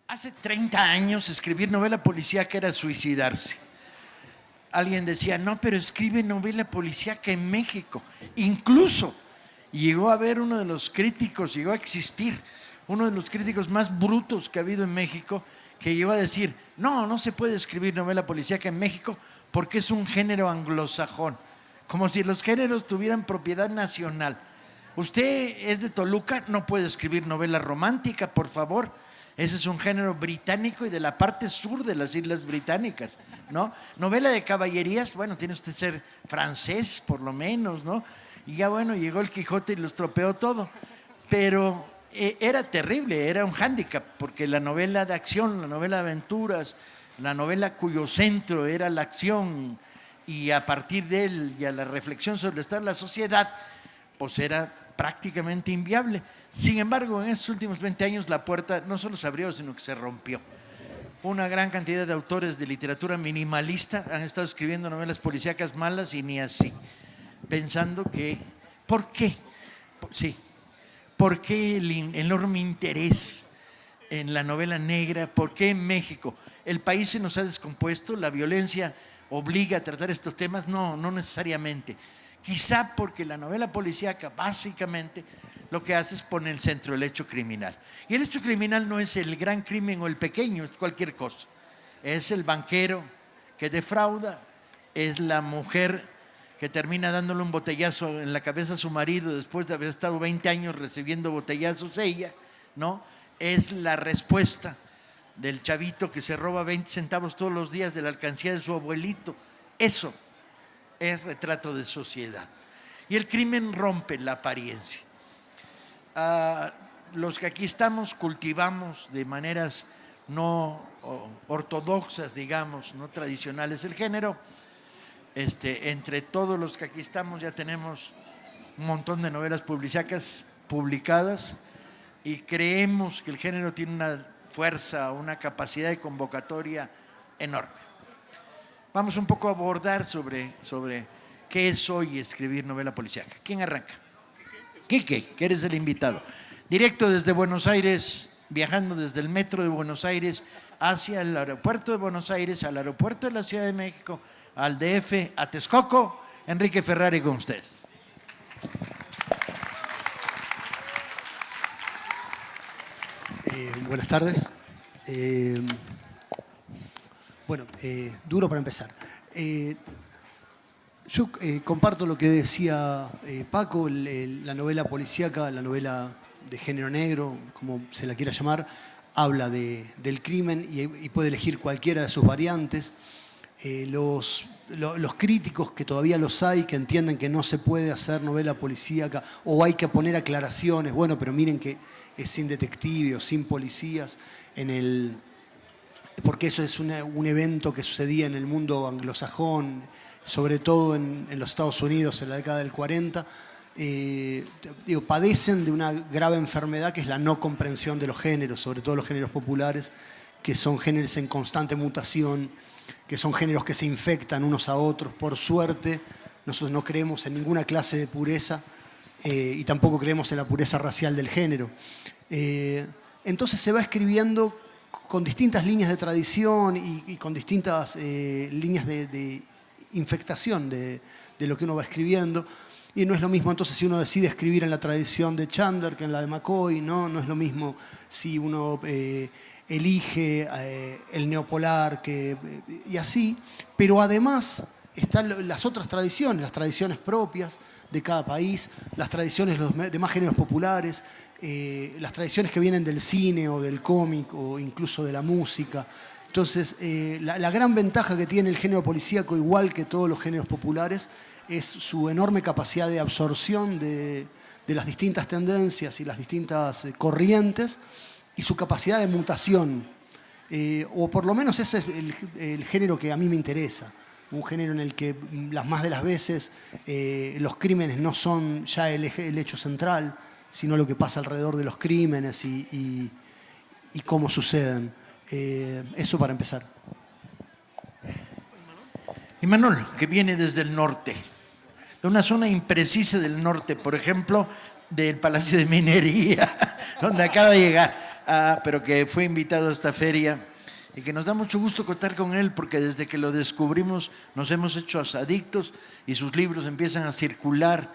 Hace 30 años escribir novela policíaca era suicidarse. Alguien decía, no, pero escribe novela policíaca en México. Incluso llegó a haber uno de los críticos, llegó a existir uno de los críticos más brutos que ha habido en México, que llegó a decir, no se puede escribir novela policíaca en México porque es un género anglosajón. Como si los géneros tuvieran propiedad nacional. Usted es de Toluca, no puede escribir novela romántica, por favor. Ese es un género británico y de la parte sur de las Islas Británicas, ¿no? Novela de caballerías, bueno, tiene usted que ser francés, por lo menos, ¿no? Y ya bueno, llegó el Quijote y lo estropeó todo. Pero era terrible, era un hándicap, porque la novela de acción, la novela de aventuras, la novela cuyo centro era la acción y a partir de él y a la reflexión sobre el estado de la sociedad, pues era prácticamente inviable. Sin embargo, en estos últimos 20 años la puerta no solo se abrió, sino que se rompió. Una gran cantidad de autores de literatura minimalista han estado escribiendo novelas policíacas malas y ni así, pensando que, ¿por qué? Sí, ¿por qué el enorme interés en la novela negra? ¿Por qué en México? ¿El país se nos ha descompuesto? ¿La violencia obliga a tratar estos temas? No necesariamente. Quizá porque la novela policíaca básicamente lo que hace es poner en el centro el hecho criminal. Y el hecho criminal no es el gran crimen o el pequeño, es cualquier cosa. Es el banquero que defrauda, es la mujer que termina dándole un botellazo en la cabeza a su marido después de haber estado 20 años recibiendo botellazos ella, ¿no? Es la respuesta del chavito que se roba 20 centavos todos los días de la alcancía de su abuelito. Eso es retrato de sociedad. Y el crimen rompe la apariencia. Los que aquí estamos cultivamos de maneras no ortodoxas, digamos, no tradicionales el género. Entre todos los que aquí estamos ya tenemos un montón de novelas policíacas publicadas y creemos que el género tiene una fuerza, una capacidad de convocatoria enorme. Vamos un poco a abordar sobre qué es hoy escribir novela policíaca. ¿Quién arranca? Quique, que eres el invitado. Directo desde Buenos Aires, viajando desde el metro de Buenos Aires hacia el aeropuerto de Buenos Aires, al aeropuerto de la Ciudad de México, al DF, a Texcoco, Enrique Ferrari con ustedes. Buenas tardes. Duro para empezar. Yo comparto lo que decía Paco, la novela policíaca, la novela de género negro, como se la quiera llamar, habla del crimen y puede elegir cualquiera de sus variantes. Los críticos, que todavía los hay, que entienden que no se puede hacer novela policíaca o hay que poner aclaraciones, bueno, pero miren que es sin detective o sin policías, porque eso es un evento que sucedía en el mundo anglosajón, sobre todo en los Estados Unidos en la década del 40, padecen de una grave enfermedad que es la no comprensión de los géneros, sobre todo los géneros populares, que son géneros en constante mutación, que son géneros que se infectan unos a otros. Por suerte, nosotros no creemos en ninguna clase de pureza y tampoco creemos en la pureza racial del género. Entonces se va escribiendo con distintas líneas de tradición y con distintas líneas de infectación de lo que uno va escribiendo. Y no es lo mismo entonces si uno decide escribir en la tradición de Chandler que en la de McCoy, ¿no? No es lo mismo si uno elige el neopolar y así. Pero además están las otras tradiciones, las tradiciones propias de cada país, las tradiciones de los demás géneros populares, las tradiciones que vienen del cine o del cómic o incluso de la música. Entonces, la gran ventaja que tiene el género policíaco, igual que todos los géneros populares, es su enorme capacidad de absorción de las distintas tendencias y las distintas corrientes y su capacidad de mutación. O por lo menos ese es el género que a mí me interesa. Un género en el que las más de las veces los crímenes no son ya el hecho central, sino lo que pasa alrededor de los crímenes y cómo suceden. Eso para empezar. Imanol, que viene desde el norte, de una zona imprecisa del norte, por ejemplo, del Palacio de Minería, donde acaba de llegar. pero que fue invitado a esta feria y que nos da mucho gusto contar con él porque desde que lo descubrimos nos hemos hecho adictos y sus libros empiezan a circular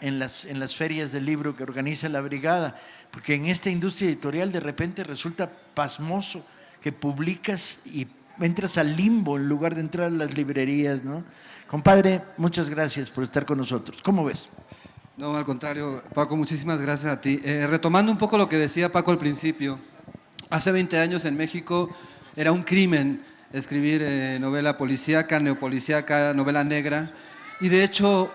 en las ferias del libro que organiza la brigada, porque en esta industria editorial de repente resulta pasmoso que publicas y entras al limbo en lugar de entrar a las librerías, ¿no? Compadre, muchas gracias por estar con nosotros. ¿Cómo ves? No, al contrario, Paco, muchísimas gracias a ti. Retomando un poco lo que decía Paco al principio, hace 20 años en México era un crimen escribir novela policíaca, neopolicíaca, novela negra, y de hecho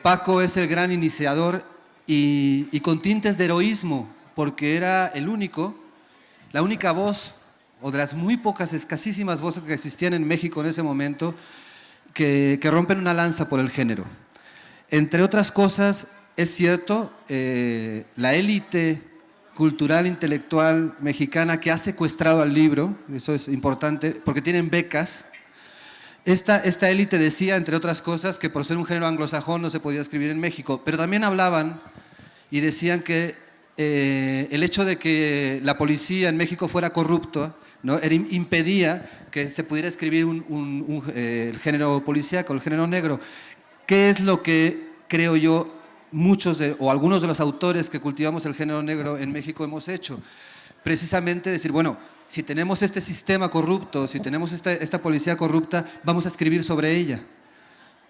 Paco es el gran iniciador y con tintes de heroísmo, porque era la única voz, o de las muy pocas, escasísimas voces que existían en México en ese momento, que rompen una lanza por el género. Entre otras cosas, es cierto, la élite cultural, intelectual mexicana que ha secuestrado al libro, eso es importante, porque tienen becas. Esta élite decía, entre otras cosas, que por ser un género anglosajón no se podía escribir en México, pero también hablaban y decían que el hecho de que la policía en México fuera corrupta, ¿no?, impedía que se pudiera escribir el género policíaco, el género negro. ¿Qué es lo que creo yo muchos o algunos de los autores que cultivamos el género negro en México hemos hecho? Precisamente decir, bueno, si tenemos este sistema corrupto, si tenemos esta policía corrupta, vamos a escribir sobre ella,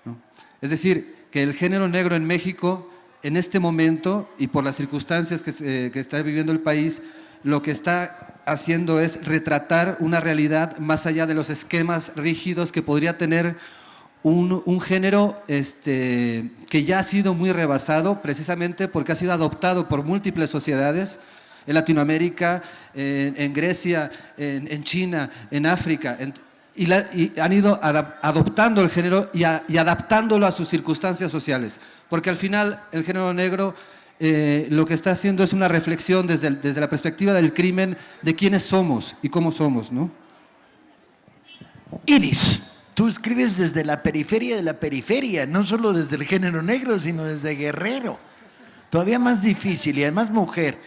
¿no? Es decir, que el género negro en México, en este momento, y por las circunstancias que está viviendo el país, lo que está haciendo es retratar una realidad más allá de los esquemas rígidos que podría tener un género que ya ha sido muy rebasado, precisamente porque ha sido adoptado por múltiples sociedades, en Latinoamérica, en Grecia, en China, en África, y han ido adoptando el género y adaptándolo a sus circunstancias sociales, porque al final el género negro lo que está haciendo es una reflexión desde la perspectiva del crimen, de quiénes somos y cómo somos, ¿no? Iris, tú escribes desde la periferia de la periferia, no solo desde el género negro, sino desde Guerrero. Todavía más difícil y además mujer,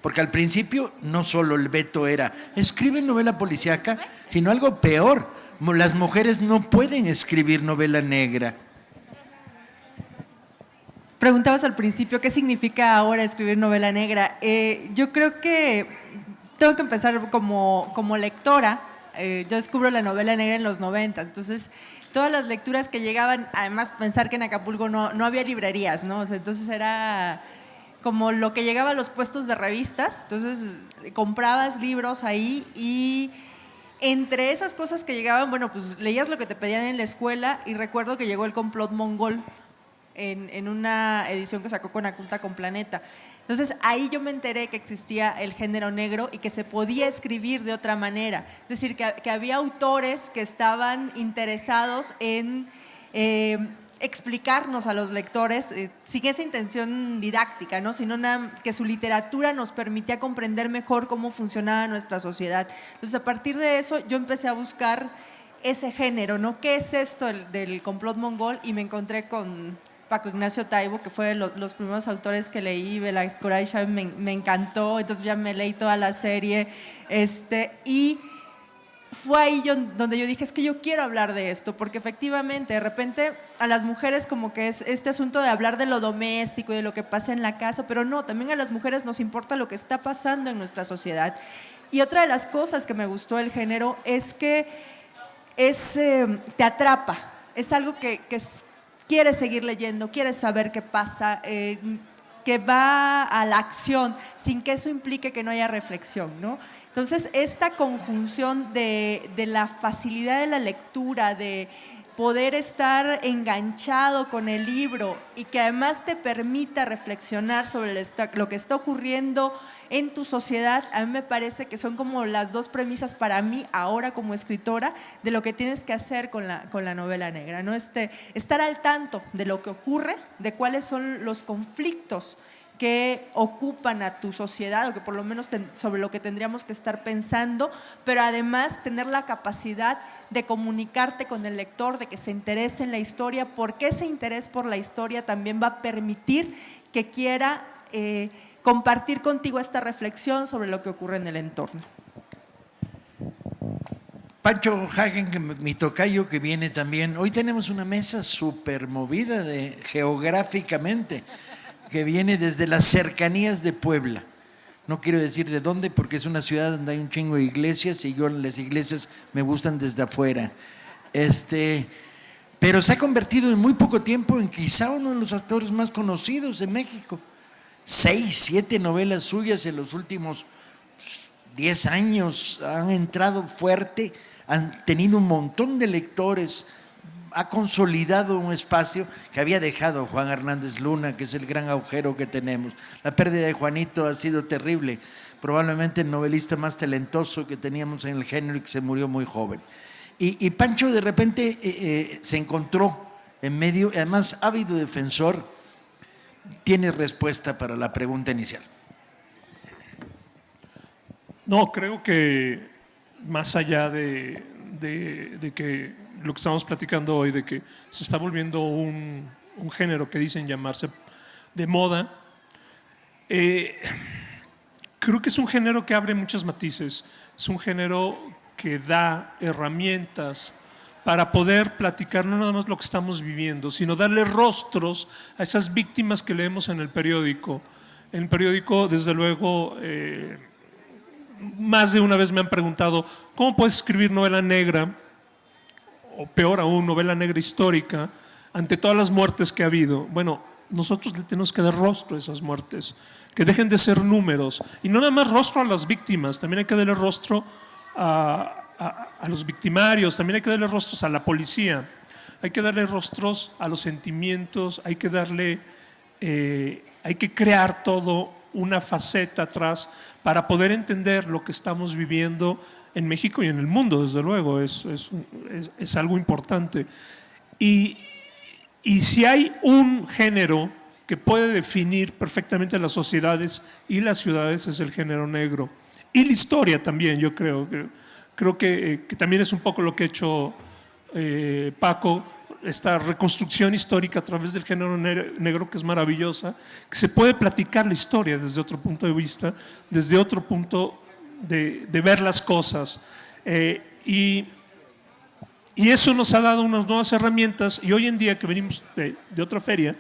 porque al principio no solo el veto era escribe novela policíaca, sino algo peor, las mujeres no pueden escribir novela negra. Preguntabas al principio qué significa ahora escribir novela negra. Yo creo que tengo que empezar como lectora. Yo descubro la novela negra en los 90, entonces todas las lecturas que llegaban, además pensar que en Acapulco no había librerías, ¿no? O sea, entonces era como lo que llegaba a los puestos de revistas, entonces comprabas libros ahí y entre esas cosas que llegaban, bueno, pues leías lo que te pedían en la escuela y recuerdo que llegó El complot mongol en una edición que sacó Conajunta con Planeta. Entonces ahí yo me enteré que existía el género negro y que se podía escribir de otra manera. Es decir, que había autores que estaban interesados en explicarnos a los lectores, sin esa intención didáctica, ¿no?, sino que su literatura nos permitía comprender mejor cómo funcionaba nuestra sociedad. Entonces a partir de eso yo empecé a buscar ese género, ¿no? ¿Qué es esto del complot mongol? Y me encontré con Paco Ignacio Taibo, que fue de los primeros autores que leí. Velázquez Chávez me encantó, entonces ya me leí toda la serie, y fue ahí donde yo dije, es que yo quiero hablar de esto, porque efectivamente de repente a las mujeres como que es este asunto de hablar de lo doméstico y de lo que pasa en la casa, pero no, también a las mujeres nos importa lo que está pasando en nuestra sociedad. Y otra de las cosas que me gustó del género es que te atrapa, es algo que quieres seguir leyendo, quieres saber qué pasa, que va a la acción sin que eso implique que no haya reflexión, ¿no? Entonces, esta conjunción de la facilidad de la lectura, de poder estar enganchado con el libro y que además te permita reflexionar sobre lo que está ocurriendo en tu sociedad, a mí me parece que son como las dos premisas para mí ahora como escritora de lo que tienes que hacer con la novela negra, ¿no? Estar al tanto de lo que ocurre, de cuáles son los conflictos que ocupan a tu sociedad, o que por lo menos sobre lo que tendríamos que estar pensando, pero además tener la capacidad de comunicarte con el lector, de que se interese en la historia, porque ese interés por la historia también va a permitir que quiera compartir contigo esta reflexión sobre lo que ocurre en el entorno. Pancho Hagen, mi tocayo que viene también. Hoy tenemos una mesa súper movida geográficamente, que viene desde las cercanías de Puebla. No quiero decir de dónde, porque es una ciudad donde hay un chingo de iglesias y yo las iglesias me gustan desde afuera. Pero se ha convertido en muy poco tiempo en quizá uno de los actores más conocidos de México. 6, 7 novelas suyas en los últimos 10 años han entrado fuerte, han tenido un montón de lectores, ha consolidado un espacio que había dejado Juan Hernández Luna, que es el gran agujero que tenemos. La pérdida de Juanito ha sido terrible, probablemente el novelista más talentoso que teníamos en el género y que se murió muy joven. Y Pancho de repente se encontró en medio, además ávido defensor, tiene respuesta para la pregunta inicial. No, creo que más allá de que lo que estamos platicando hoy, de que se está volviendo un género que dicen llamarse de moda, creo que es un género que abre muchos matices, es un género que da herramientas para poder platicar no nada más lo que estamos viviendo, sino darle rostros a esas víctimas que leemos en el periódico. En el periódico, desde luego, más de una vez me han preguntado, ¿cómo puedes escribir novela negra, o peor aún, novela negra histórica, ante todas las muertes que ha habido? Bueno, nosotros le tenemos que dar rostro a esas muertes, que dejen de ser números. Y no nada más rostro a las víctimas, también hay que darle rostro a los victimarios, también hay que darle rostros a la policía, hay que darle rostros a los sentimientos, hay que crear todo una faceta atrás para poder entender lo que estamos viviendo en México y en el mundo, desde luego, es algo importante. Y si hay un género que puede definir perfectamente las sociedades y las ciudades, es el género negro. Y la historia también, yo creo que también es un poco lo que ha hecho Paco, esta reconstrucción histórica a través del género negro, que es maravillosa, que se puede platicar la historia desde otro punto de vista, desde otro punto de ver las cosas. Y eso nos ha dado unas nuevas herramientas, y hoy en día que venimos de otra feria,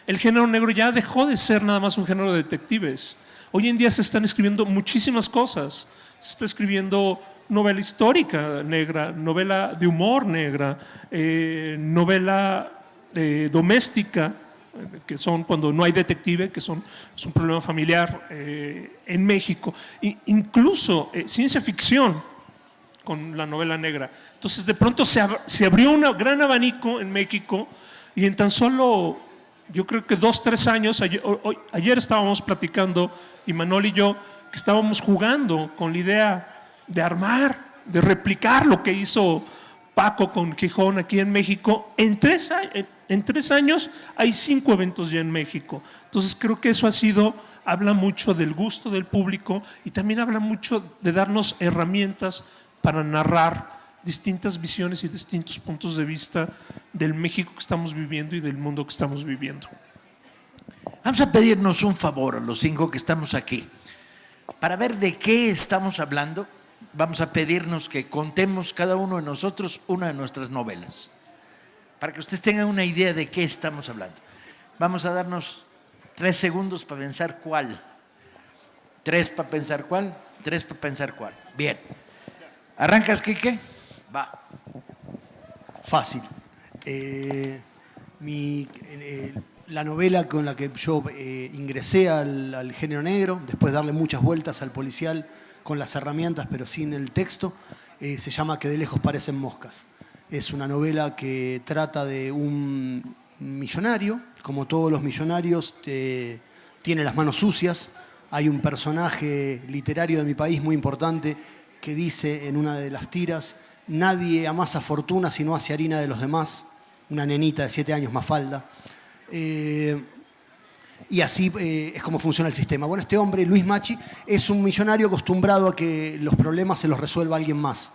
el género negro ya dejó de ser nada más un género de detectives. Hoy en día se están escribiendo muchísimas cosas, se está escribiendo novela histórica negra, novela de humor negra, novela doméstica, que son cuando no hay detective, que es un problema familiar en México, incluso ciencia ficción con la novela negra. Entonces de pronto se abrió un gran abanico en México, y en tan solo, yo creo que 2, 3 años, ayer estábamos platicando, Imanol y yo, que estábamos jugando con la idea de armar, de replicar lo que hizo Paco con Gijón aquí en México. En 3 años hay 5 eventos ya en México. Entonces creo que eso habla mucho del gusto del público, y también habla mucho de darnos herramientas para narrar distintas visiones y distintos puntos de vista del México que estamos viviendo y del mundo que estamos viviendo. Vamos a pedirnos un favor a los 5 que estamos aquí. Para ver de qué estamos hablando, vamos a pedirnos que contemos cada uno de nosotros una de nuestras novelas, para que ustedes tengan una idea de qué estamos hablando. Vamos a darnos 3 segundos para pensar cuál. 3 para pensar cuál, 3 para pensar cuál. Bien. ¿Arrancas, Quique? Va. Fácil. La novela con la que yo ingresé al género negro, después de darle muchas vueltas al policial con las herramientas pero sin el texto, se llama Que de lejos parecen moscas. Es una novela que trata de un millonario, como todos los millonarios, tiene las manos sucias. Hay un personaje literario de mi país muy importante que dice en una de las tiras: nadie amasa fortuna si no hace harina de los demás. Una nenita de 7 años, Mafalda. Y así es como funciona el sistema. Bueno, este hombre, Luis Machi, es un millonario acostumbrado a que los problemas se los resuelva alguien más.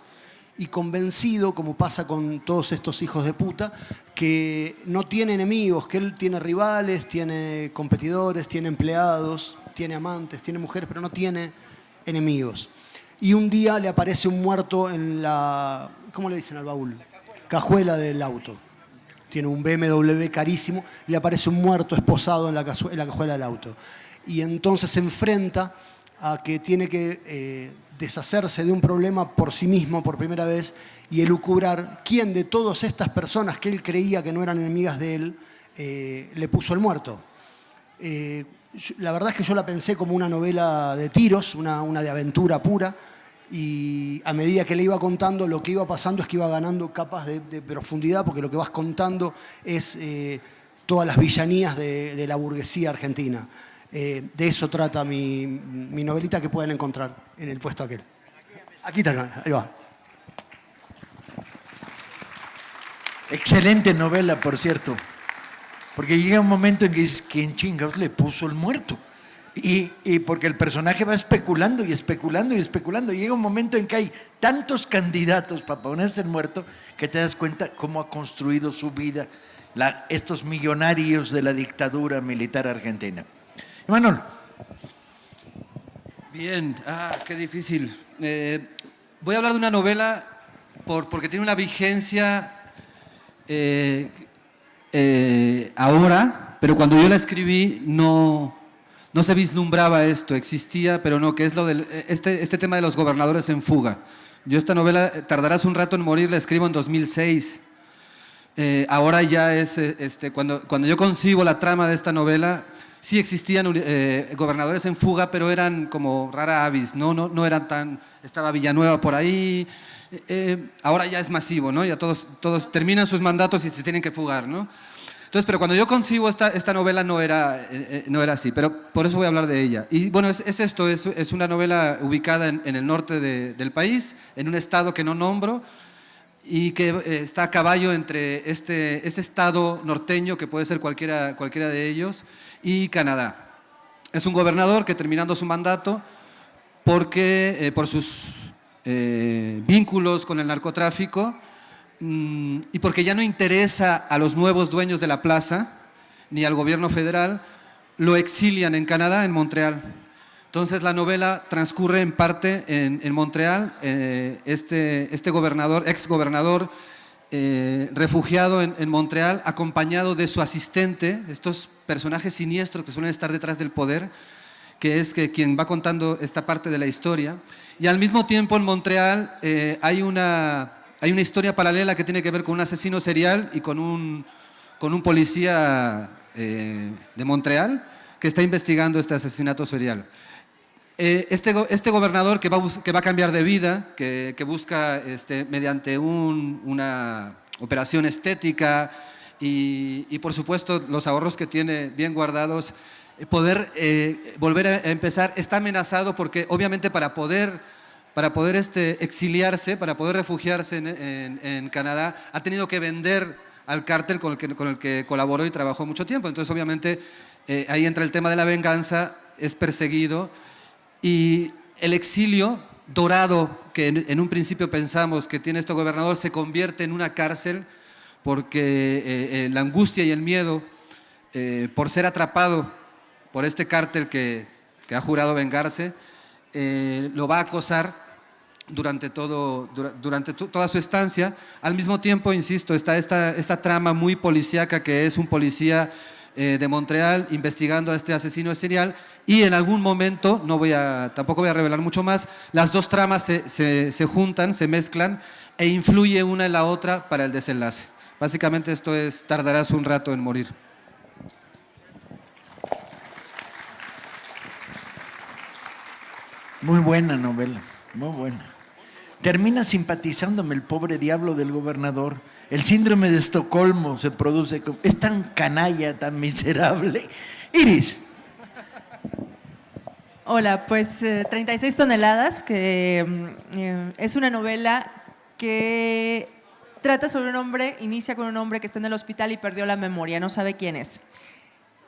Y convencido, como pasa con todos estos hijos de puta, que no tiene enemigos, que él tiene rivales, tiene competidores, tiene empleados. tiene amantes, tiene mujeres, pero no tiene enemigos. Y un día le aparece un muerto en la, ¿cómo le dicen al baúl? Cajuela del auto. Tiene un BMW carísimo y le aparece un muerto esposado en la cajuela del auto. Y entonces se enfrenta a que tiene que deshacerse de un problema por sí mismo por primera vez y elucubrar quién de todas estas personas que él creía que no eran enemigas de él le puso el muerto. La verdad es que yo la pensé como una novela de tiros, una de aventura pura, y a medida que le iba contando, lo que iba pasando es que iba ganando capas de profundidad, porque lo que vas contando es todas las villanías de la burguesía argentina. De eso trata mi novelita, que pueden encontrar en el puesto aquel. Aquí está, ahí va. Excelente novela, por cierto. Porque llega un momento en que dices, ¿quién chingados le puso el muerto? Y porque el personaje va especulando y especulando y especulando. Y llega un momento en que hay tantos candidatos para ponerse el muerto que te das cuenta cómo ha construido su vida estos millonarios de la dictadura militar argentina. Emanuel. Bien, qué difícil. Voy a hablar de una novela porque tiene una vigencia ahora, pero cuando yo la escribí no se vislumbraba esto, existía, pero no, que es lo del este tema de los gobernadores en fuga. Yo esta novela, tardarás un rato en morir, la escribo en 2006. Ahora ya es, cuando yo concibo la trama de esta novela, sí existían gobernadores en fuga, pero eran como rara avis, no eran tan... Estaba Villanueva por ahí, ahora ya es masivo, ¿no? Ya todos terminan sus mandatos y se tienen que fugar, ¿no? Entonces, pero cuando yo concibo esta novela no era así, pero por eso voy a hablar de ella. Y bueno, es esto, es una novela ubicada en el norte del país, en un estado que no nombro, y que está a caballo entre este estado norteño, que puede ser cualquiera de ellos, y Canadá. Es un gobernador que, terminando su mandato, porque por sus vínculos con el narcotráfico, y porque ya no interesa a los nuevos dueños de la plaza, ni al gobierno federal, lo exilian en Canadá, en Montreal. Entonces la novela transcurre en parte en Montreal. Este gobernador, exgobernador, refugiado en Montreal, acompañado de su asistente, estos personajes siniestros que suelen estar detrás del poder, que es quien va contando esta parte de la historia. Y al mismo tiempo en Montreal hay una historia paralela que tiene que ver con un asesino serial y con un policía de Montreal que está investigando este asesinato serial. Este gobernador que va a cambiar de vida, que busca mediante una operación estética y por supuesto los ahorros que tiene bien guardados, poder volver a empezar, está amenazado porque obviamente para poder exiliarse, para poder refugiarse en Canadá, ha tenido que vender al cártel con el que colaboró y trabajó mucho tiempo. Entonces obviamente ahí entra el tema de la venganza, es perseguido. Y el exilio dorado, que en un principio pensamos que tiene este gobernador, se convierte en una cárcel porque la angustia y el miedo por ser atrapado por este cártel que ha jurado vengarse, lo va a acosar durante toda su estancia. Al mismo tiempo, insisto, está esta trama muy policíaca, que es un policía de Montreal investigando a este asesino serial. Y en algún momento, tampoco voy a revelar mucho más, las dos tramas se juntan, se mezclan e influye una en la otra para el desenlace. Básicamente esto es Tardarás un rato en morir. Muy buena novela, muy buena. Termina simpatizándome el pobre diablo del gobernador. El síndrome de Estocolmo se produce. Es tan canalla, tan miserable. Iris. Hola, pues 36 toneladas, que es una novela que trata sobre un hombre, inicia con un hombre que está en el hospital y perdió la memoria, no sabe quién es.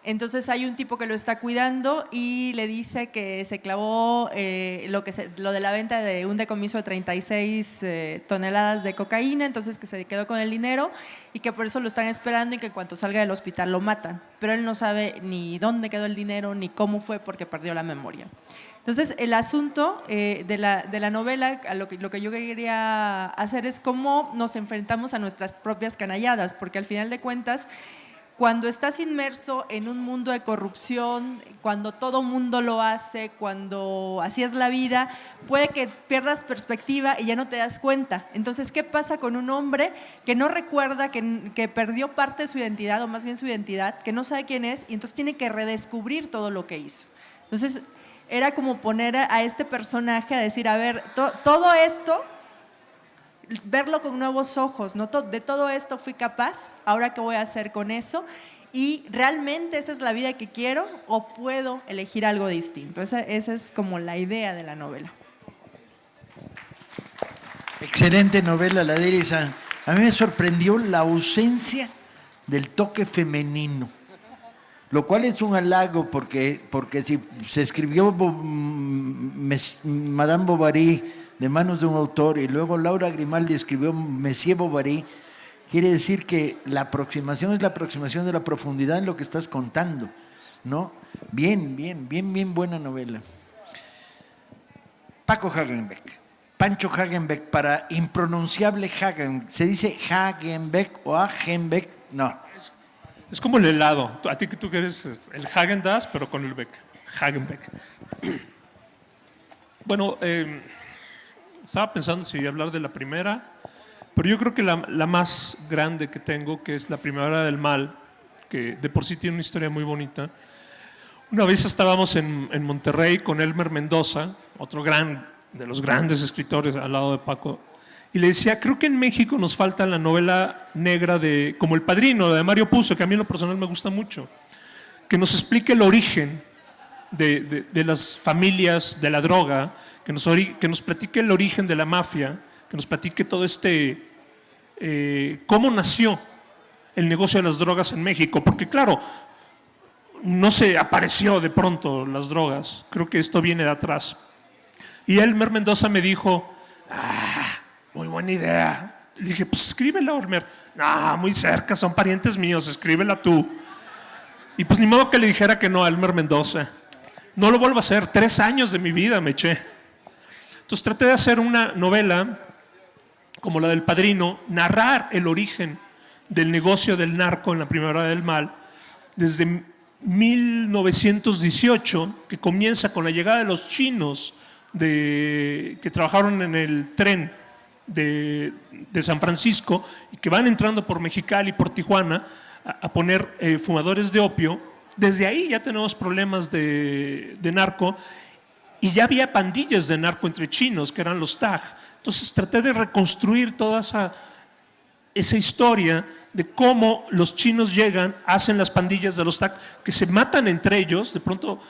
Entonces hay un tipo que lo está cuidando y le dice que se clavó lo de la venta de un decomiso de 36 toneladas de cocaína, entonces que se quedó con el dinero y que por eso lo están esperando y que en cuanto salga del hospital lo matan. Pero él no sabe ni dónde quedó el dinero ni cómo fue porque perdió la memoria. Entonces, el asunto de la novela, lo que yo quería hacer es cómo nos enfrentamos a nuestras propias canalladas, porque al final de cuentas, cuando estás inmerso en un mundo de corrupción, cuando todo mundo lo hace, cuando así es la vida, puede que pierdas perspectiva y ya no te das cuenta. Entonces, ¿qué pasa con un hombre que no recuerda, que perdió parte de su identidad, o más bien su identidad, que no sabe quién es, y entonces tiene que redescubrir todo lo que hizo? Entonces, era como poner a este personaje a decir, a ver, todo esto, verlo con nuevos ojos, ¿no? De todo esto fui capaz, ahora qué voy a hacer con eso, y realmente esa es la vida que quiero o puedo elegir algo distinto. Esa es como la idea de la novela. Excelente novela, la de Iris. A mí me sorprendió la ausencia del toque femenino, lo cual es un halago porque si se escribió Madame Bovary de manos de un autor y luego Laura Grimaldi escribió Monsieur Bovary, quiere decir que la aproximación es la aproximación de la profundidad en lo que estás contando, ¿no? Bien buena novela. Paco Hagenbeck, Pancho Hagenbeck, para impronunciable Hagen, ¿se dice Hagenbeck o Hagenbeck? No. Es como el helado. A ti que tú quieres el Häagen-Dazs, pero con el Beck. Hagenbeck. Bueno, estaba pensando si hablar de la primera, pero yo creo que la más grande que tengo, que es La Primavera del Mal, que de por sí tiene una historia muy bonita. Una vez estábamos en Monterrey con Elmer Mendoza, otro de los grandes escritores al lado de Paco, y le decía, creo que en México nos falta la novela negra como El Padrino, de Mario Puzo, que a mí en lo personal me gusta mucho, que nos explique el origen de las familias de la droga, que nos platique el origen de la mafia, que nos platique todo cómo nació el negocio de las drogas en México, porque claro, no se apareció de pronto las drogas, creo que esto viene de atrás. Y Elmer Mendoza me dijo, muy buena idea. Le dije, pues escríbela, Elmer. No, muy cerca, son parientes míos, escríbela tú. Y pues ni modo que le dijera que no a Elmer Mendoza. No lo vuelvo a hacer, 3 años de mi vida me eché. Entonces traté de hacer una novela como la del Padrino, narrar el origen del negocio del narco en la Primavera del Mal, desde 1918, que comienza con la llegada de los chinos que trabajaron en el tren de San Francisco y que van entrando por Mexicali y por Tijuana a poner fumadores de opio. Desde ahí ya tenemos problemas de narco y ya había pandillas de narco entre chinos, que eran los Tag. Entonces traté de reconstruir toda esa historia de cómo los chinos llegan, hacen las pandillas de los Tag, que se matan entre ellos. De pronto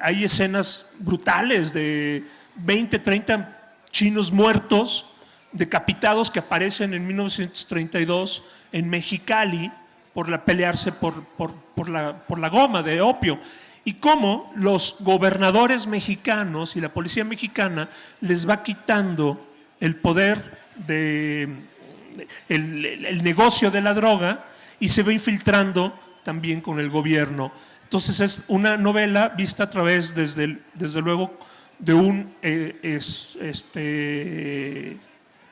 hay escenas brutales de 20, 30 chinos muertos, decapitados, que aparecen en 1932 en Mexicali por pelearse por la goma de opio. Y cómo los gobernadores mexicanos y la policía mexicana les va quitando el poder el negocio de la droga y se va infiltrando también con el gobierno. Entonces es una novela vista a través, desde luego, de un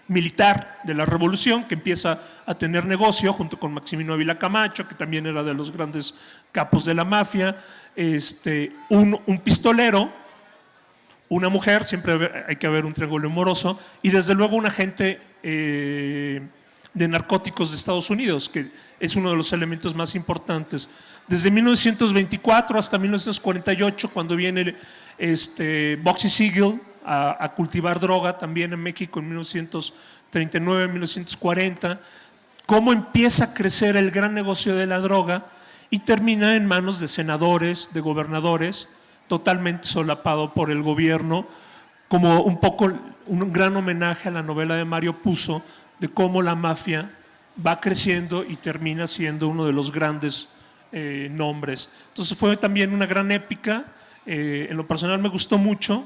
militar de la revolución que empieza a tener negocio junto con Maximino Ávila Camacho, que también era de los grandes capos de la mafia, un pistolero, una mujer, siempre hay que haber un triángulo amoroso, y desde luego un agente de narcóticos de Estados Unidos, que es uno de los elementos más importantes. Desde 1924 hasta 1948, cuando viene Bugsy Siegel a cultivar droga también en México en 1939, 1940, cómo empieza a crecer el gran negocio de la droga y termina en manos de senadores, de gobernadores, totalmente solapado por el gobierno, como un poco un gran homenaje a la novela de Mario Puzo, de cómo la mafia va creciendo y termina siendo uno de los grandes nombres. Entonces fue también una gran épica. En lo personal me gustó mucho.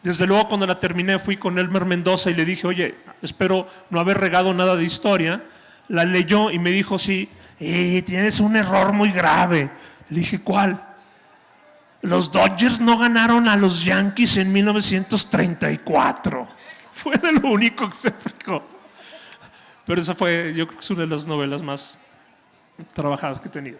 Desde luego cuando la terminé fui con Elmer Mendoza y le dije, oye, espero no haber regado nada de historia. La leyó y me dijo, sí, tienes un error muy grave. Le dije, ¿cuál? Los Dodgers no ganaron a los Yankees en 1934. Fue de lo único que se fijó. Pero esa fue, yo creo que es una de las novelas más trabajadas que he tenido.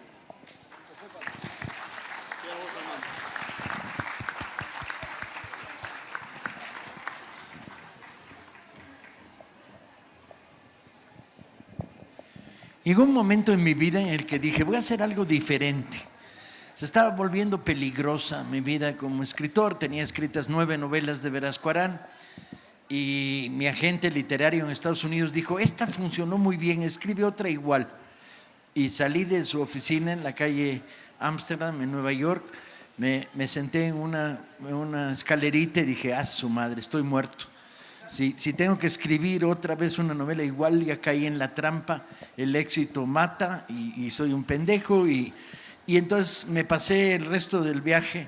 Llegó un momento en mi vida en el que dije, voy a hacer algo diferente. Se estaba volviendo peligrosa mi vida como escritor. Tenía escritas 9 novelas de Velasco Arán y mi agente literario en Estados Unidos dijo, esta funcionó muy bien, escribe otra igual. Y salí de su oficina en la calle Ámsterdam, en Nueva York. Me senté en una escalerita y dije, su madre, estoy muerto. Si tengo que escribir otra vez una novela igual, ya caí en la trampa, el éxito mata y soy un pendejo. Y entonces me pasé el resto del viaje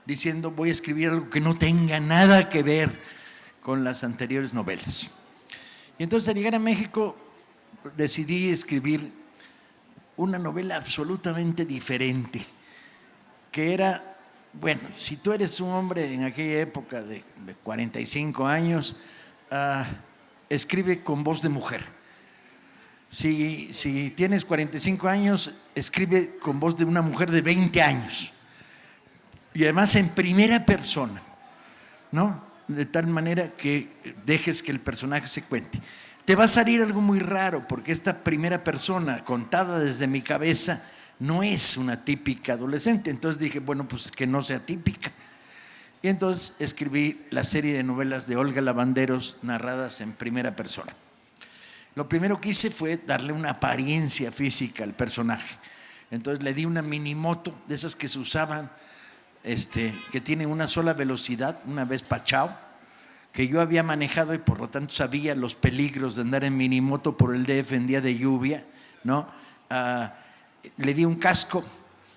diciendo, voy a escribir algo que no tenga nada que ver con las anteriores novelas. Y entonces al llegar a México decidí escribir una novela absolutamente diferente, que era, bueno, si tú eres un hombre en aquella época de 45 años, escribe con voz de mujer. Si tienes 45 años, escribe con voz de una mujer de 20 años. Y además en primera persona, ¿no? De tal manera que dejes que el personaje se cuente. Te va a salir algo muy raro, porque esta primera persona contada desde mi cabeza no es una típica adolescente. Entonces dije, bueno, pues que no sea típica. Y entonces escribí la serie de novelas de Olga Lavanderos narradas en primera persona. Lo primero que hice fue darle una apariencia física al personaje. Entonces le di una minimoto, de esas que se usaban, que tienen una sola velocidad, una Vespa Chao, que yo había manejado y por lo tanto sabía los peligros de andar en minimoto por el DF en día de lluvia, ¿no? Le di un casco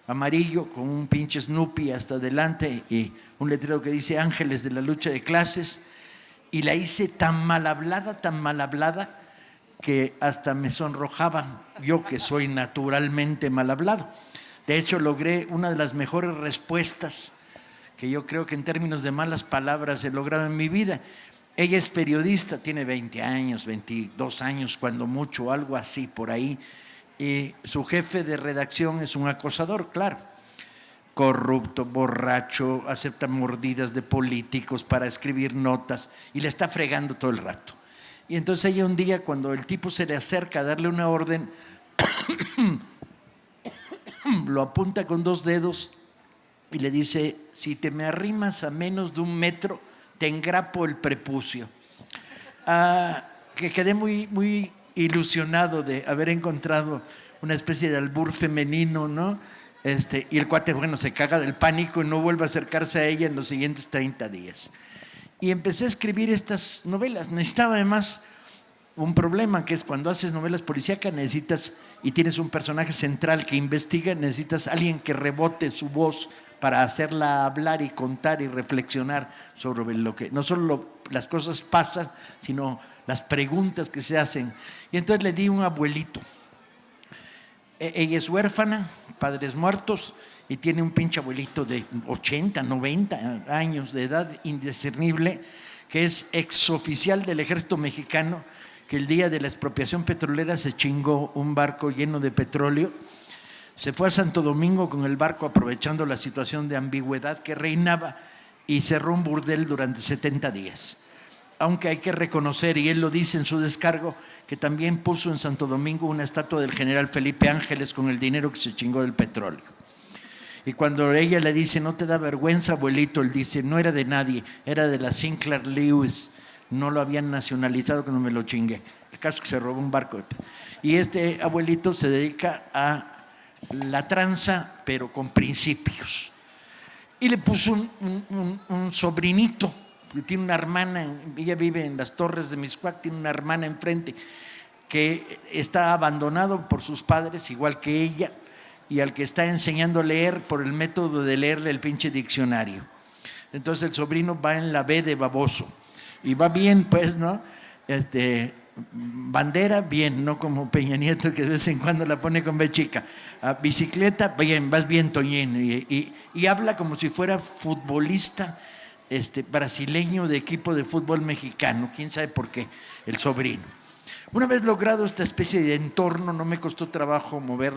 amarillo con un pinche Snoopy hasta adelante y un letrero que dice Ángeles de la lucha de clases, y la hice tan mal hablada, que hasta me sonrojaba yo, que soy naturalmente mal hablado. De hecho, logré una de las mejores respuestas que yo creo que en términos de malas palabras he logrado en mi vida. Ella es periodista, tiene 20 años, 22 años, cuando mucho, algo así por ahí. Y su jefe de redacción es un acosador, claro, corrupto, borracho, acepta mordidas de políticos para escribir notas y le está fregando todo el rato. Y entonces ella un día, cuando el tipo se le acerca a darle una orden, lo apunta con 2 dedos y le dice, si te me arrimas a menos de 1 metro, te engrapo el prepucio. Que quedé muy, muy ilusionado de haber encontrado una especie de albur femenino, ¿no? Y el cuate, bueno, se caga del pánico y no vuelve a acercarse a ella en los siguientes 30 días. Y empecé a escribir estas novelas. Necesitaba además un problema, que es cuando haces novelas policíacas necesitas, y tienes un personaje central que investiga, necesitas alguien que rebote su voz para hacerla hablar y contar y reflexionar sobre lo que, no solo las cosas pasan, sino las preguntas que se hacen. Y entonces le di un abuelito. Ella es huérfana, padres muertos, y tiene un pinche abuelito de 80, 90 años de edad, indiscernible, que es exoficial del ejército mexicano, que el día de la expropiación petrolera se chingó un barco lleno de petróleo. Se fue a Santo Domingo con el barco aprovechando la situación de ambigüedad que reinaba y cerró un burdel durante 70 días. Aunque hay que reconocer, y él lo dice en su descargo, que también puso en Santo Domingo una estatua del general Felipe Ángeles con el dinero que se chingó del petróleo. Y cuando ella le dice, ¿no te da vergüenza, abuelito? Él dice, no era de nadie, era de la Sinclair Lewis, no lo habían nacionalizado cuando me lo chingué. El caso es que se robó un barco. Y este abuelito se dedica a la tranza, pero con principios. Y le puso un sobrinito, que tiene una hermana, ella vive en las Torres de Mixcoac, tiene una hermana enfrente que está abandonado por sus padres, igual que ella, y al que está enseñando a leer por el método de leerle el pinche diccionario. Entonces el sobrino va en la B de baboso y va bien, pues, ¿no? Bandera, bien, no como Peña Nieto que de vez en cuando la pone con B chica. Bicicleta, bien, vas bien, Toñín. Y habla como si fuera futbolista brasileño de equipo de fútbol mexicano, quién sabe por qué, el sobrino. Una vez logrado esta especie de entorno, no me costó trabajo mover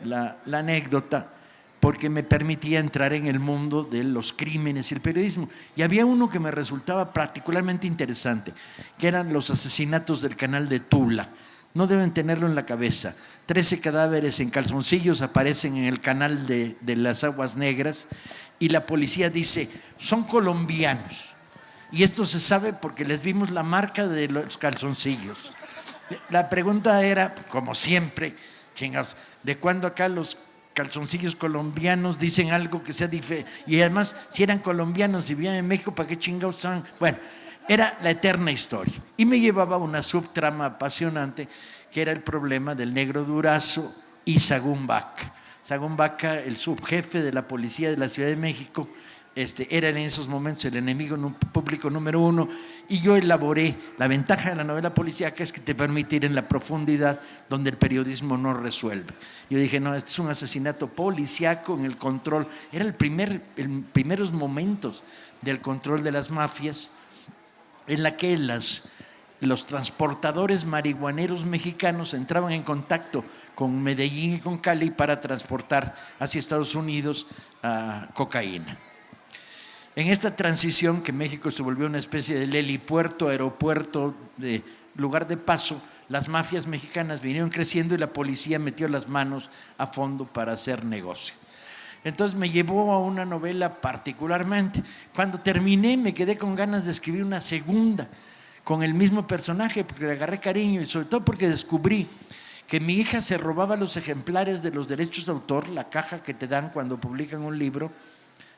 la anécdota, porque me permitía entrar en el mundo de los crímenes y el periodismo. Y había uno que me resultaba particularmente interesante, que eran los asesinatos del canal de Tula. No deben tenerlo en la cabeza. 13 cadáveres en calzoncillos aparecen en el canal de las Aguas Negras y la policía dice, son colombianos. Y esto se sabe porque les vimos la marca de los calzoncillos. La pregunta era, como siempre, chingados, ¿de cuándo acá los calzoncillos colombianos dicen algo que sea diferente? Y además, si eran colombianos y vivían en México, ¿para qué chingados son? Bueno, era la eterna historia. Y me llevaba a una subtrama apasionante, que era el problema del Negro Durazo y Sagún Vaca. Sagún Vaca, el subjefe de la policía de la Ciudad de México, era en esos momentos el enemigo público número 1, y yo elaboré. La ventaja de la novela policíaca es que te permite ir en la profundidad donde el periodismo no resuelve. Yo dije, no, este es un asesinato policíaco en el control. Era el primeros momentos del control de las mafias, en la que los transportadores marihuaneros mexicanos entraban en contacto con Medellín y con Cali para transportar hacia Estados Unidos cocaína. En esta transición que México se volvió una especie de helipuerto, aeropuerto, de lugar de paso, las mafias mexicanas vinieron creciendo y la policía metió las manos a fondo para hacer negocio. Entonces me llevó a una novela particularmente. Cuando terminé me quedé con ganas de escribir una segunda con el mismo personaje porque le agarré cariño y sobre todo porque descubrí que mi hija se robaba los ejemplares de los derechos de autor, la caja que te dan cuando publican un libro.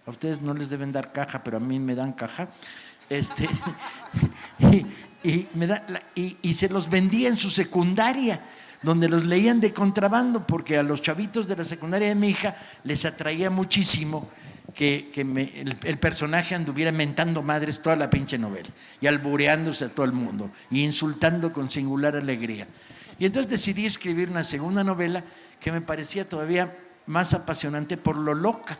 A ustedes no les deben dar caja, pero a mí me dan caja. Y se los vendía en su secundaria, donde los leían de contrabando, porque a los chavitos de la secundaria de mi hija les atraía muchísimo que el personaje anduviera mentando madres toda la pinche novela y albureándose a todo el mundo y insultando con singular alegría. Y entonces decidí escribir una segunda novela que me parecía todavía más apasionante por lo loca,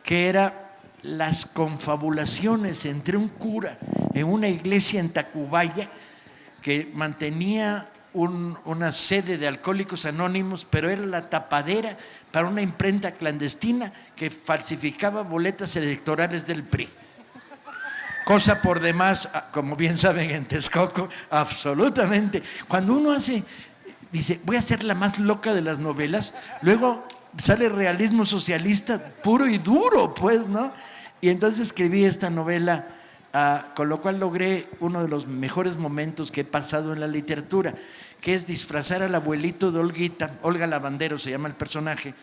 que era las confabulaciones entre un cura en una iglesia en Tacubaya que mantenía una sede de Alcohólicos Anónimos, pero era la tapadera para una imprenta clandestina que falsificaba boletas electorales del PRI. Cosa por demás, como bien saben en Texcoco, absolutamente. Cuando uno dice, voy a ser la más loca de las novelas, luego sale realismo socialista puro y duro, pues, ¿no? Y entonces escribí esta novela, con lo cual logré uno de los mejores momentos que he pasado en la literatura, que es disfrazar al abuelito de Olguita. Olga Lavandero se llama el personaje,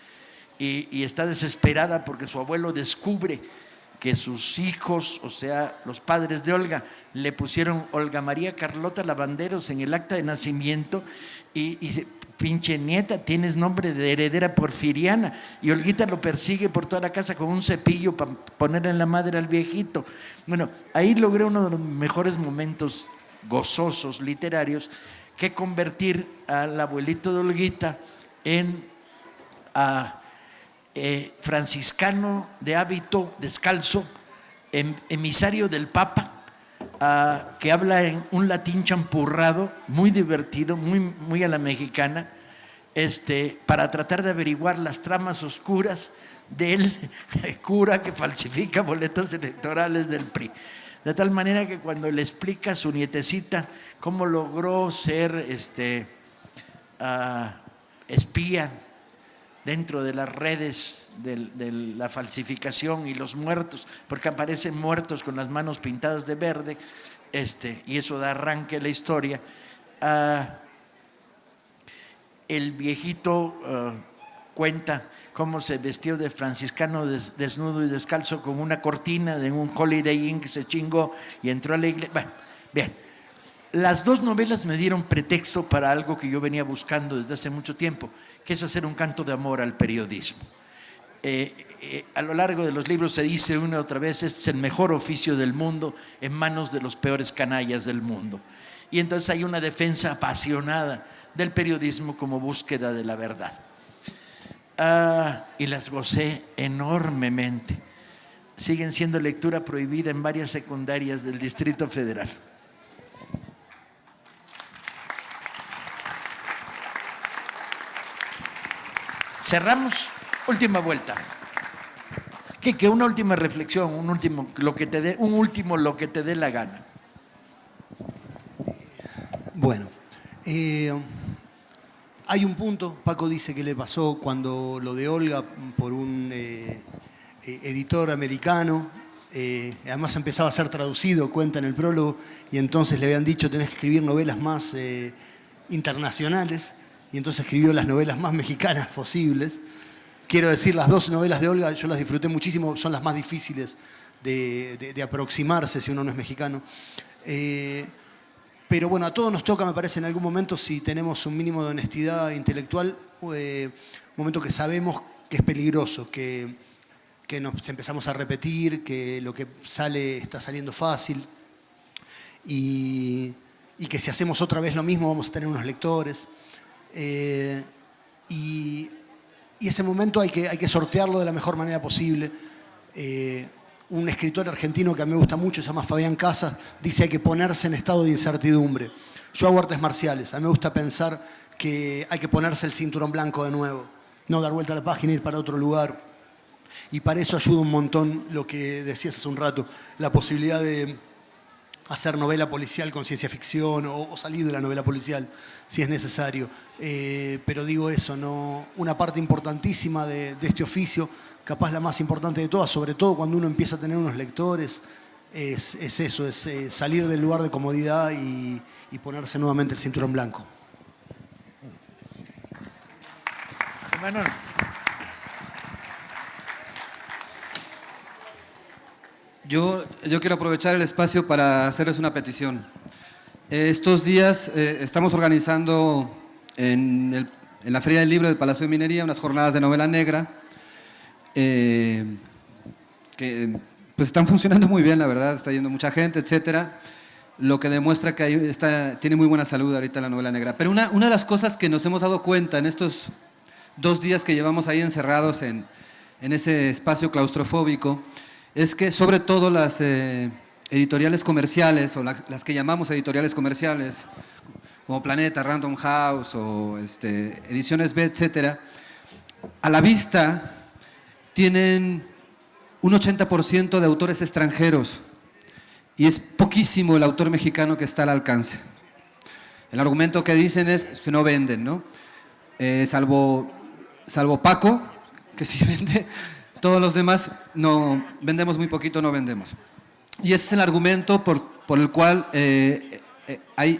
y está desesperada porque su abuelo descubre que sus hijos, o sea, los padres de Olga, le pusieron Olga María Carlota Lavanderos en el acta de nacimiento, y dice, pinche nieta, tienes nombre de heredera porfiriana. Y Olguita lo persigue por toda la casa con un cepillo para ponerle en la madre al viejito. Bueno, ahí logré uno de los mejores momentos gozosos literarios, que convertir al abuelito de Olguita en franciscano de hábito descalzo, emisario del Papa, que habla en un latín champurrado, muy divertido, muy a la mexicana, para tratar de averiguar las tramas oscuras del cura que falsifica boletos electorales del PRI. De tal manera que cuando le explica a su nietecita cómo logró ser espía dentro de las redes de la falsificación y los muertos, porque aparecen muertos con las manos pintadas de verde, y eso da arranque a la historia. El viejito cuenta cómo se vestió de franciscano desnudo y descalzo con una cortina de un Holiday Inn que se chingó y entró a la iglesia. Bueno, bien, Las dos novelas me dieron pretexto para algo que yo venía buscando desde hace mucho tiempo, que es hacer un canto de amor al periodismo. A lo largo de los libros se dice una y otra vez, este es el mejor oficio del mundo en manos de los peores canallas del mundo. Y entonces hay una defensa apasionada del periodismo como búsqueda de la verdad. Y las gocé enormemente. Siguen siendo lectura prohibida en varias secundarias del Distrito Federal. Cerramos. Última vuelta. Que una última reflexión, un último lo que te dé la gana. Bueno, hay un punto, Paco dice que le pasó cuando lo de Olga por un editor americano, además empezaba a ser traducido, cuenta en el prólogo, y entonces le habían dicho tenés que escribir novelas más internacionales, y entonces escribió las novelas más mexicanas posibles. Quiero decir, las dos novelas de Olga yo las disfruté muchísimo, son las más difíciles de aproximarse si uno no es mexicano. Pero bueno, a todos nos toca, me parece, en algún momento, si tenemos un mínimo de honestidad intelectual, un momento que sabemos que es peligroso, que nos empezamos a repetir, que lo que sale está saliendo fácil y que si hacemos otra vez lo mismo vamos a tener unos lectores. Y ese momento hay que sortearlo de la mejor manera posible. Un escritor argentino que a mí me gusta mucho, se llama Fabián Casas, dice hay que ponerse en estado de incertidumbre. Yo hago artes marciales, a mí me gusta pensar que hay que ponerse el cinturón blanco de nuevo, no dar vuelta a la página, ir para otro lugar. Y para eso ayuda un montón lo que decías hace un rato, la posibilidad de hacer novela policial con ciencia ficción o salir de la novela policial si es necesario. Pero digo eso, ¿no? Una parte importantísima de este oficio, capaz la más importante de todas, sobre todo cuando uno empieza a tener unos lectores, es eso, es salir del lugar de comodidad y ponerse nuevamente el cinturón blanco. Manuel. Yo quiero aprovechar el espacio para hacerles una petición. Estos días estamos organizando en la Feria del Libro del Palacio de Minería unas jornadas de novela negra que pues están funcionando muy bien, la verdad, está yendo mucha gente, etcétera, lo que demuestra que tiene muy buena salud ahorita la novela negra. Pero una de las cosas que nos hemos dado cuenta en estos 2 días que llevamos ahí encerrados en ese espacio claustrofóbico es que sobre todo las editoriales comerciales o las que llamamos editoriales comerciales como Planeta, Random House o Ediciones B, etcétera, a la vista tienen un 80% de autores extranjeros y es poquísimo el autor mexicano que está al alcance. El argumento que dicen es que no venden, ¿no? Salvo Paco, que sí vende, todos los demás no vendemos muy poquito, no vendemos. Y ese es el argumento por el cual hay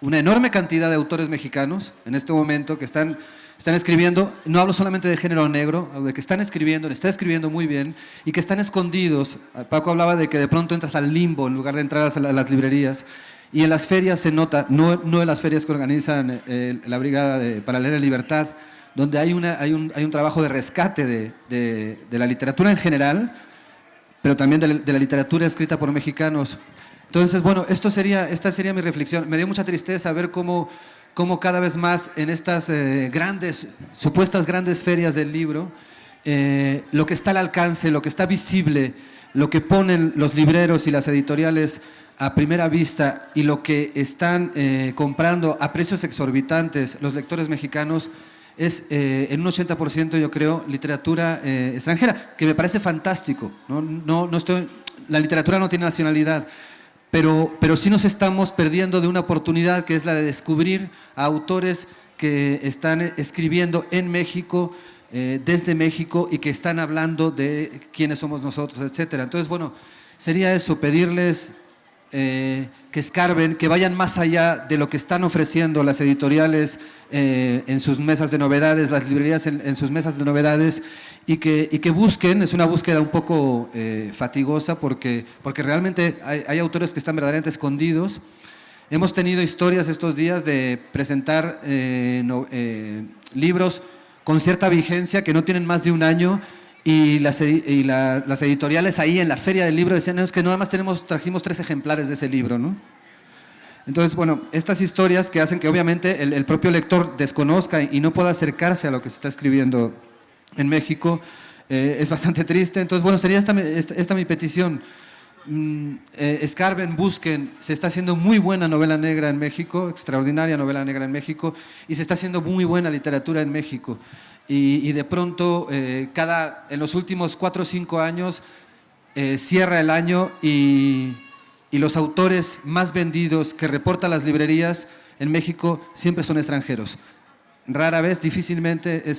una enorme cantidad de autores mexicanos en este momento que están escribiendo, no hablo solamente de género negro, hablo de que están escribiendo muy bien y que están escondidos. Paco hablaba de que de pronto entras al limbo en lugar de entrar a las librerías. Y en las ferias se nota, no en las ferias que organizan la Brigada para Leer en Libertad, donde hay un trabajo de rescate de la literatura en general, pero también de la literatura escrita por mexicanos. Entonces, bueno, esta sería mi reflexión. Me dio mucha tristeza ver cómo cada vez más en estas supuestas grandes ferias del libro, lo que está al alcance, lo que está visible, lo que ponen los libreros y las editoriales a primera vista y lo que están comprando a precios exorbitantes los lectores mexicanos es en un 80% yo creo literatura extranjera, que me parece fantástico. La literatura no tiene nacionalidad, pero sí nos estamos perdiendo de una oportunidad que es la de descubrir a autores que están escribiendo en México, desde México y que están hablando de quiénes somos nosotros, etcétera. Entonces, bueno, sería eso, pedirles que escarben, que vayan más allá de lo que están ofreciendo las editoriales en sus mesas de novedades, las librerías en sus mesas de novedades y que busquen. Es una búsqueda un poco fatigosa porque realmente hay autores que están verdaderamente escondidos Hemos tenido historias estos días de presentar libros con cierta vigencia que no tienen más de un año y las editoriales ahí en la feria del libro decían, no, es que nada más trajimos 3 ejemplares de ese libro, ¿no? Entonces, bueno, estas historias que hacen que obviamente el propio lector desconozca y no pueda acercarse a lo que se está escribiendo en México, es bastante triste. Entonces, bueno, sería esta mi petición. Escarben, busquen, se está haciendo muy buena novela negra en México, extraordinaria novela negra en México, y se está haciendo muy buena literatura en México. Y de pronto, en los últimos 4 o 5 años, cierra el año y los autores más vendidos que reportan las librerías en México siempre son extranjeros. Rara vez, difícilmente,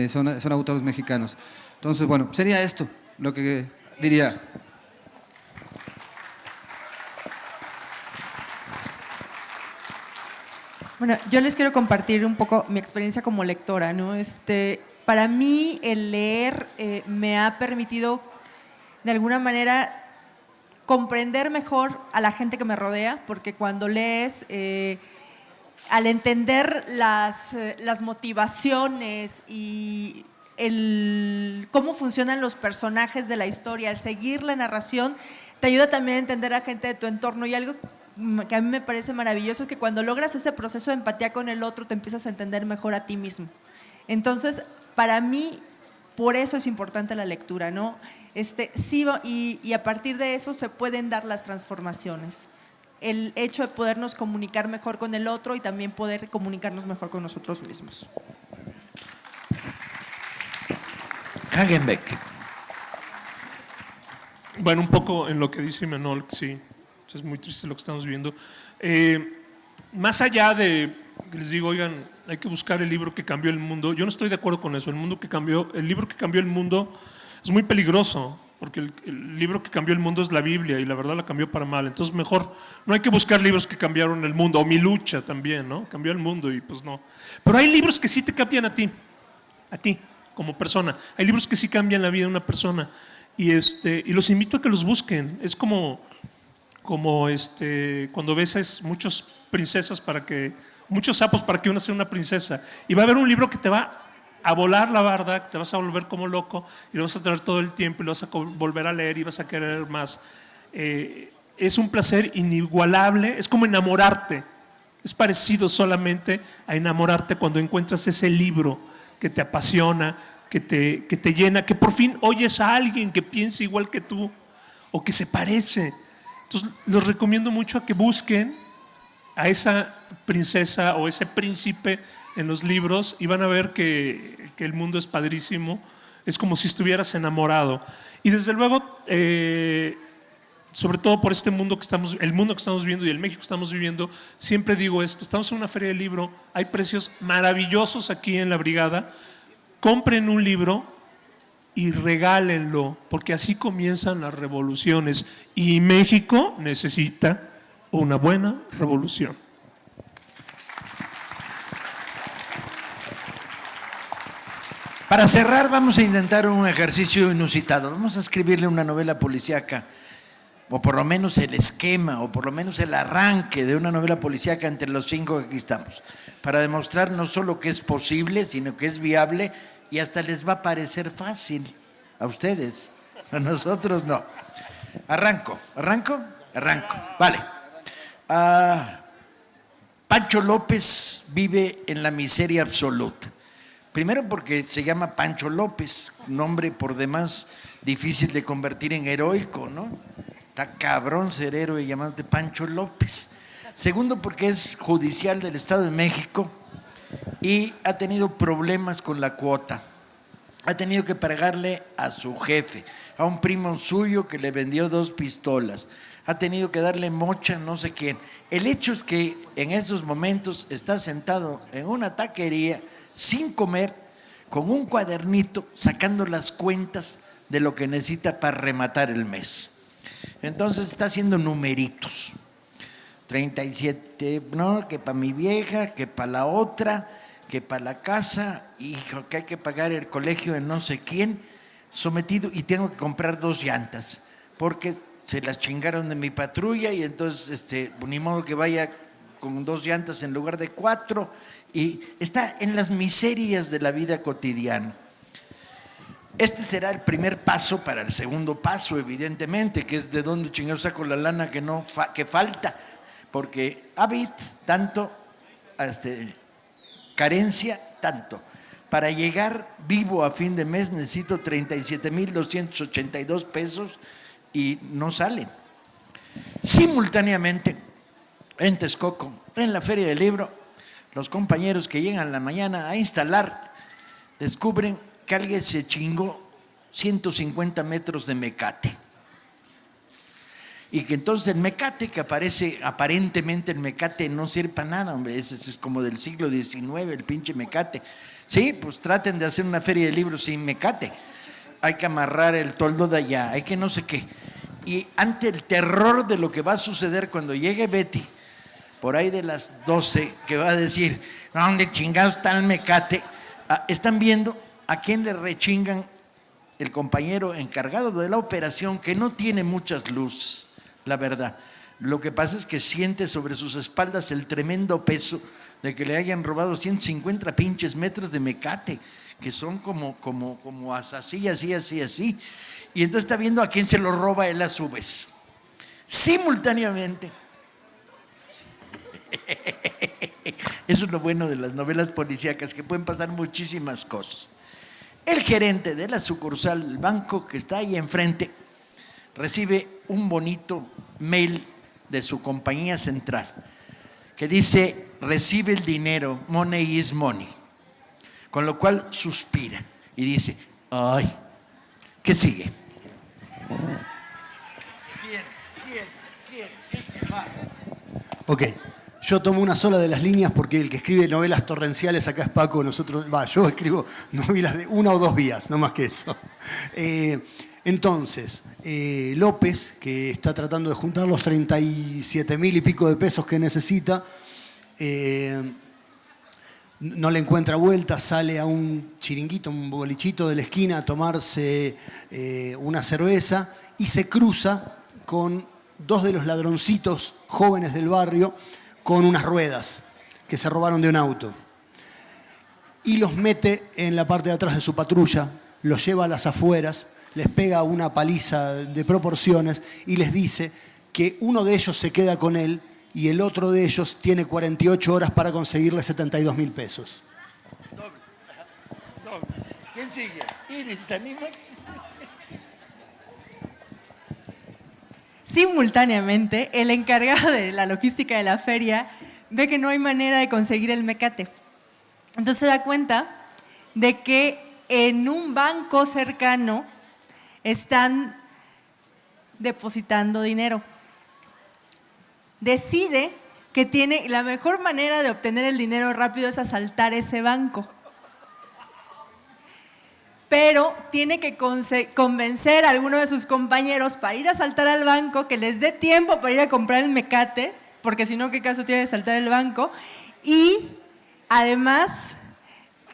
son autores mexicanos. Entonces, bueno, sería esto lo que diría. Bueno, yo les quiero compartir un poco mi experiencia como lectora, ¿no? Para mí el leer me ha permitido de alguna manera comprender mejor a la gente que me rodea, porque cuando lees, al entender las motivaciones y cómo funcionan los personajes de la historia, al seguir la narración, te ayuda también a entender a gente de tu entorno. Y algo que a mí me parece maravilloso es que cuando logras ese proceso de empatía con el otro, te empiezas a entender mejor a ti mismo. Entonces, para mí, por eso es importante la lectura, ¿no? Sí, y a partir de eso se pueden dar las transformaciones. El hecho de podernos comunicar mejor con el otro y también poder comunicarnos mejor con nosotros mismos. Hagenbeck. Bueno, un poco en lo que dice Imanol, sí, es muy triste lo que estamos viendo. Más allá de, les digo, oigan, hay que buscar el libro que cambió el mundo, yo no estoy de acuerdo con eso. El libro que cambió el mundo es muy peligroso, porque el libro que cambió el mundo es la Biblia y la verdad la cambió para mal. Entonces mejor, no hay que buscar libros que cambiaron el mundo, o Mi Lucha también, ¿no? Cambió el mundo y pues no. Pero hay libros que sí te cambian a ti como persona. Hay libros que sí cambian la vida de una persona y los invito a que los busquen. Es como cuando ves muchos sapos para que una sea una princesa. Y va a haber un libro que te va a volar la barda, que te vas a volver como loco y lo vas a traer todo el tiempo y lo vas a volver a leer y vas a querer más. Es un placer inigualable, es como enamorarte. Es parecido solamente a enamorarte cuando encuentras ese libro que te apasiona, que te llena, que por fin oyes a alguien que piensa igual que tú o que se parece. Entonces, los recomiendo mucho a que busquen a esa princesa o ese príncipe en los libros y van a ver que el mundo es padrísimo. Es como si estuvieras enamorado. Y desde luego, sobre todo por el mundo que estamos viviendo y el México que estamos viviendo, siempre digo esto: estamos en una feria de libro, hay precios maravillosos aquí en la Brigada. Compren un libro y regálenlo, porque así comienzan las revoluciones y México necesita una buena revolución. Para cerrar, vamos a intentar un ejercicio inusitado. Vamos a escribirle una novela policíaca, o por lo menos el esquema, o por lo menos el arranque de una novela policíaca entre los 5 que aquí estamos, para demostrar no solo que es posible, sino que es viable y hasta les va a parecer fácil a ustedes. A nosotros no. ¿Arranco? Vale. Pancho López vive en la miseria absoluta. Primero porque se llama Pancho López, nombre por demás difícil de convertir en heroico, ¿no? Está cabrón ser héroe llamándote Pancho López. Segundo porque es judicial del Estado de México y ha tenido problemas con la cuota. Ha tenido que pagarle a su jefe, a un primo suyo que le vendió 2 pistolas. Ha tenido que darle mocha a no sé quién. El hecho es que en esos momentos está sentado en una taquería sin comer, con un cuadernito, sacando las cuentas de lo que necesita para rematar el mes. Entonces está haciendo numeritos. 37, no, que para mi vieja, que para la otra, que para la casa, hijo, que hay que pagar el colegio de no sé quién, sometido, y tengo que comprar 2 llantas, porque se las chingaron de mi patrulla y entonces ni modo que vaya con 2 llantas en lugar de 4, y está en las miserias de la vida cotidiana. Este será el primer paso para el segundo paso, evidentemente, que es de dónde chingados saco la lana que falta, porque David, tanto, carencia, tanto. Para llegar vivo a fin de mes necesito 37,282 pesos y no salen. Simultáneamente, en Texcoco, en la Feria del Libro, los compañeros que llegan en la mañana a instalar descubren que alguien se chingó 150 metros de mecate. Y que entonces el mecate que aparece, aparentemente el mecate no sirve para nada, hombre, ese es como del siglo XIX, el pinche mecate. Sí, pues traten de hacer una feria de libros sin mecate. Hay que amarrar el toldo de allá, hay que no sé qué. Y ante el terror de lo que va a suceder cuando llegue Betty, por ahí de las 12, que va a decir, ¿dónde chingados está el mecate? Están viendo a quién le rechingan el compañero encargado de la operación, que no tiene muchas luces, la verdad. Lo que pasa es que siente sobre sus espaldas el tremendo peso de que le hayan robado 150 pinches metros de mecate, que son como así. Y entonces está viendo a quién se lo roba él a su vez. Simultáneamente, eso es lo bueno de las novelas policíacas, que pueden pasar muchísimas cosas. El gerente de la sucursal del banco que está ahí enfrente recibe un bonito mail de su compañía central que dice: recibe el dinero, money is money. Con lo cual suspira y dice: ay, ¿qué sigue? ¿Quién se va? Ok, yo tomo una sola de las líneas porque el que escribe novelas torrenciales acá es Paco, yo escribo novelas de 1 o 2 vías, no más que eso. Entonces, López, que está tratando de juntar los 37,000 y pico de pesos que necesita, no le encuentra vuelta, sale a un chiringuito, un bolichito de la esquina a tomarse una cerveza y se cruza con 2 de los ladroncitos jóvenes del barrio con unas ruedas que se robaron de un auto. Y los mete en la parte de atrás de su patrulla, los lleva a las afueras, les pega una paliza de proporciones y les dice que uno de ellos se queda con él y el otro de ellos tiene 48 horas para conseguirle 72,000 pesos. Doble. ¿Quién sigue? Iris, ¿te animas? Simultáneamente, el encargado de la logística de la feria ve que no hay manera de conseguir el mecate. Entonces se da cuenta de que en un banco cercano están depositando dinero. Decide que la mejor manera de obtener el dinero rápido es asaltar ese banco. Pero tiene que convencer a alguno de sus compañeros para ir a asaltar al banco, que les dé tiempo para ir a comprar el mecate, porque si no, ¿qué caso tiene de asaltar el banco? Y además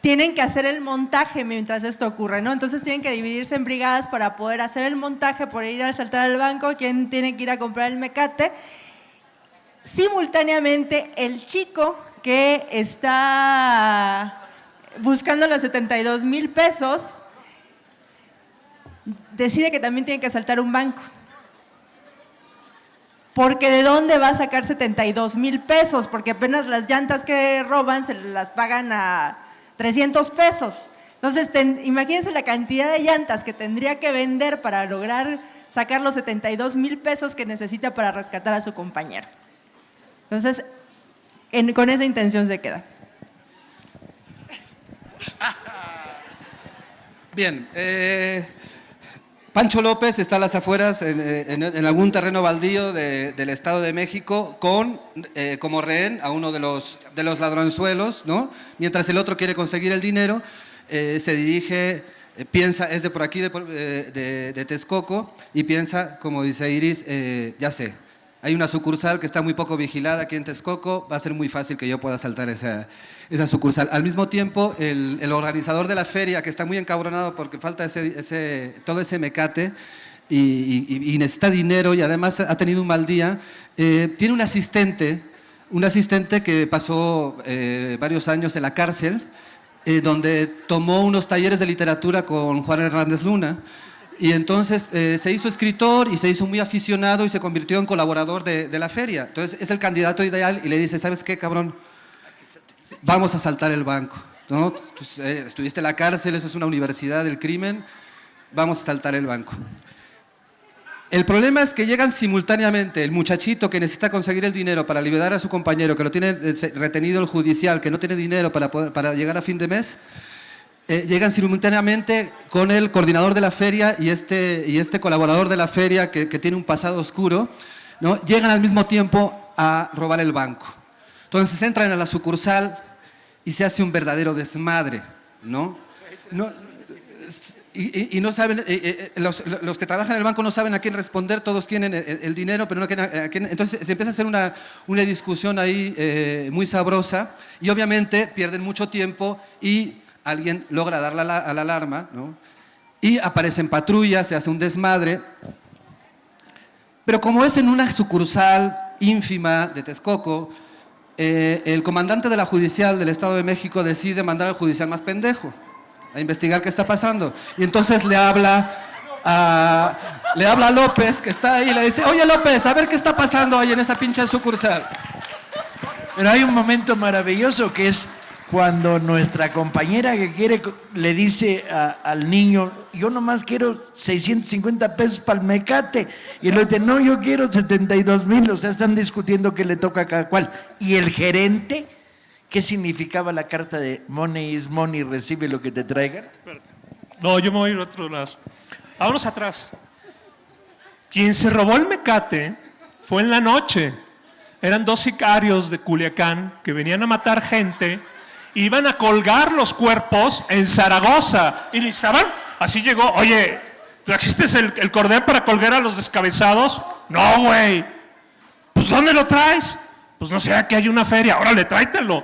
tienen que hacer el montaje mientras esto ocurre, ¿no? Entonces tienen que dividirse en brigadas para poder hacer el montaje, por ir a asaltar al banco, quien tiene que ir a comprar el mecate. Simultáneamente, el chico que está buscando los 72,000 pesos decide que también tiene que asaltar un banco. Porque ¿de dónde va a sacar 72,000 pesos? Porque apenas las llantas que roban se las pagan a 300 pesos. Entonces, imagínense la cantidad de llantas que tendría que vender para lograr sacar los 72,000 pesos que necesita para rescatar a su compañero. Entonces, con esa intención se queda. Bien, Pancho López está a las afueras en algún terreno baldío del Estado de México con como rehén a uno de los ladronzuelos, ¿no? Mientras el otro quiere conseguir el dinero, se dirige, piensa, es de por aquí, de Texcoco, y piensa, como dice Iris, ya sé, hay una sucursal que está muy poco vigilada aquí en Texcoco, va a ser muy fácil que yo pueda saltar esa sucursal. Al mismo tiempo, el organizador de la feria, que está muy encabronado porque falta todo ese mecate y necesita dinero y además ha tenido un mal día, tiene un asistente un asistente que pasó varios años en la cárcel, donde tomó unos talleres de literatura con Juan Hernández Luna. Y entonces se hizo escritor y se hizo muy aficionado y se convirtió en colaborador de la feria. Entonces es el candidato ideal y le dice, ¿sabes qué, cabrón? Vamos a asaltar el banco, ¿no? Estuviste en la cárcel, eso es una universidad del crimen, vamos a asaltar el banco. El problema es que llegan simultáneamente el muchachito que necesita conseguir el dinero para liberar a su compañero, que lo tiene retenido el judicial, que no tiene dinero para llegar a fin de mes. Llegan simultáneamente con el coordinador de la feria y este colaborador de la feria que tiene un pasado oscuro, ¿no? Llegan al mismo tiempo a robar el banco. Entonces entran a la sucursal y se hace un verdadero desmadre, ¿no? Y no saben, los que trabajan en el banco no saben a quién responder, todos quieren el dinero, pero no a quién. Entonces se empieza a hacer una discusión ahí muy sabrosa y obviamente pierden mucho tiempo y alguien logra dar a la alarma, ¿no? Y aparecen patrullas, se hace un desmadre. Pero como es en una sucursal ínfima de Texcoco, el comandante de la judicial del Estado de México decide mandar al judicial más pendejo a investigar qué está pasando. Y entonces le habla a López, que está ahí, y le dice, oye López, a ver qué está pasando hoy en esta pinche sucursal. Pero hay un momento maravilloso que es cuando nuestra compañera que quiere le dice al niño, yo nomás quiero 650 pesos para el mecate. Y él le dice, no, yo quiero 72,000. O sea, están discutiendo qué le toca a cada cual. Y el gerente, ¿qué significaba la carta de money is money, recibe lo que te traigan? No, yo me voy a ir a otro lado. Vámonos atrás. Quien se robó el mecate fue en la noche. Eran 2 sicarios de Culiacán que venían a matar gente. Iban a colgar los cuerpos en Zaragoza. Y necesitaban, así llegó, oye, ¿trajiste el cordel para colgar a los descabezados? No, güey. Pues ¿dónde lo traes? Pues no sé, aquí hay una feria, órale, tráetelo.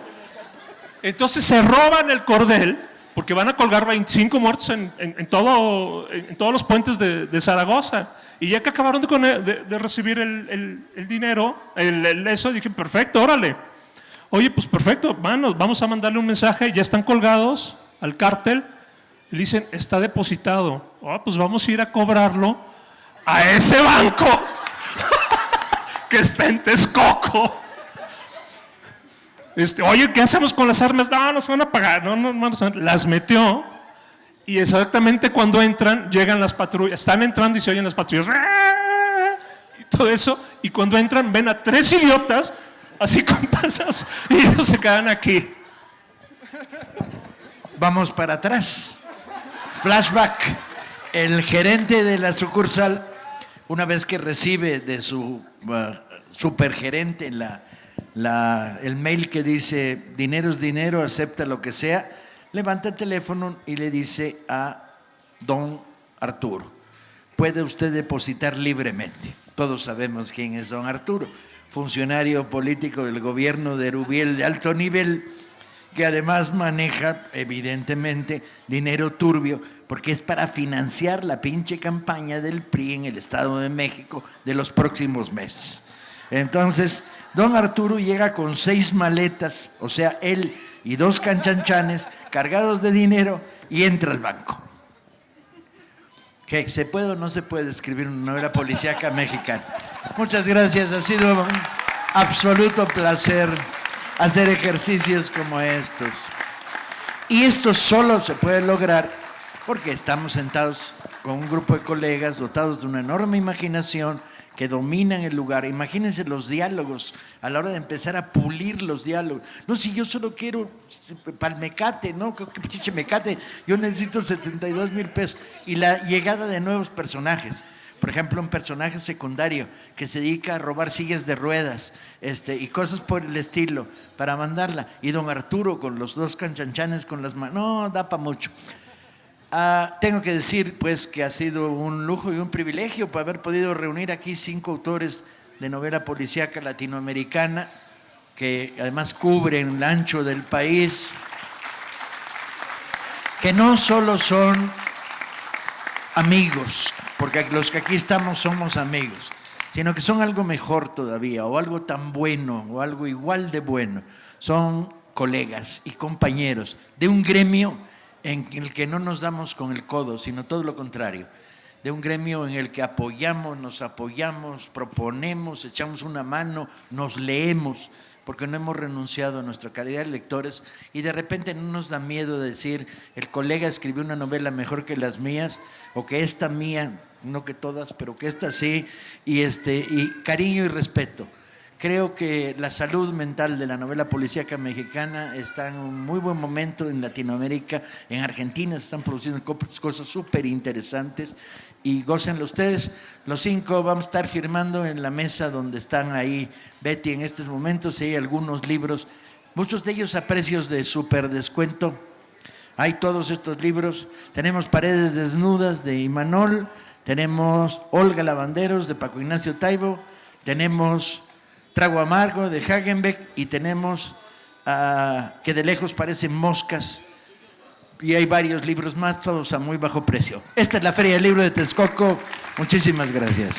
Entonces se roban el cordel, porque van a colgar 25 muertos en todos los puentes de Zaragoza. Y ya que acabaron de recibir el dinero, eso, dije, perfecto, órale. Oye, pues perfecto, vamos a mandarle un mensaje, ya están colgados al cártel. Y le dicen, está depositado. Pues vamos a ir a cobrarlo a ese banco que está en Texcoco. Oye, ¿qué hacemos con las armas? No, nos van a pagar. No, las metió. Y exactamente cuando entran, llegan las patrullas. Están entrando y se oyen las patrullas. Y todo eso. Y cuando entran, ven a 3 idiotas, así con pasas. Y ellos se quedan aquí. Vamos para atrás. Flashback. El gerente de la sucursal, una vez que recibe de su supergerente el mail que dice dinero es dinero, acepta lo que sea, levanta el teléfono y le dice a don Arturo, puede usted depositar libremente. Todos sabemos quién es don Arturo, funcionario político del gobierno de Erubiel de alto nivel, que además maneja evidentemente dinero turbio, porque es para financiar la pinche campaña del PRI en el Estado de México de los próximos meses. Entonces, don Arturo llega con 6 maletas, o sea, él y 2 canchanchanes cargados de dinero, y entra al banco. ¿Qué? ¿Se puede o no se puede escribir una novela policíaca mexicana? Muchas gracias, ha sido un absoluto placer hacer ejercicios como estos. Y esto solo se puede lograr porque estamos sentados con un grupo de colegas dotados de una enorme imaginación, que dominan el lugar. Imagínense los diálogos a la hora de empezar a pulir los diálogos. No, si yo solo quiero para el mecate, ¿no? ¿Qué pinche mecate? Yo necesito 72,000 pesos. Y la llegada de nuevos personajes. Por ejemplo, un personaje secundario que se dedica a robar sillas de ruedas y cosas por el estilo para mandarla. Y don Arturo con los 2 canchanchanes con las manos. No, da para mucho. Tengo que decir pues que ha sido un lujo y un privilegio por haber podido reunir aquí 5 autores de novela policíaca latinoamericana que además cubren el ancho del país, que no solo son amigos, porque los que aquí estamos somos amigos, sino que son algo mejor todavía, o algo tan bueno, o algo igual de bueno. Son colegas y compañeros de un gremio en el que no nos damos con el codo, sino todo lo contrario, de un gremio en el que apoyamos, nos apoyamos, proponemos, echamos una mano, nos leemos, porque no hemos renunciado a nuestra calidad de lectores, y de repente no nos da miedo decir, el colega escribió una novela mejor que las mías, o que esta mía, no que todas, pero que esta sí, y cariño y respeto. Creo que la salud mental de la novela policíaca mexicana está en un muy buen momento en Latinoamérica. En Argentina se están produciendo cosas súper interesantes, y gócenlo ustedes. Los 5 vamos a estar firmando en la mesa donde están ahí Betty en estos momentos. Hay algunos libros, muchos de ellos a precios de súper descuento. Hay todos estos libros. Tenemos Paredes Desnudas de Imanol, tenemos Olga Lavanderos de Paco Ignacio Taibo, tenemos Trago Amargo de Hagenbeck, y tenemos Que de lejos parecen moscas, y hay varios libros más, todos a muy bajo precio. Esta es la Feria del Libro de Texcoco. Muchísimas gracias.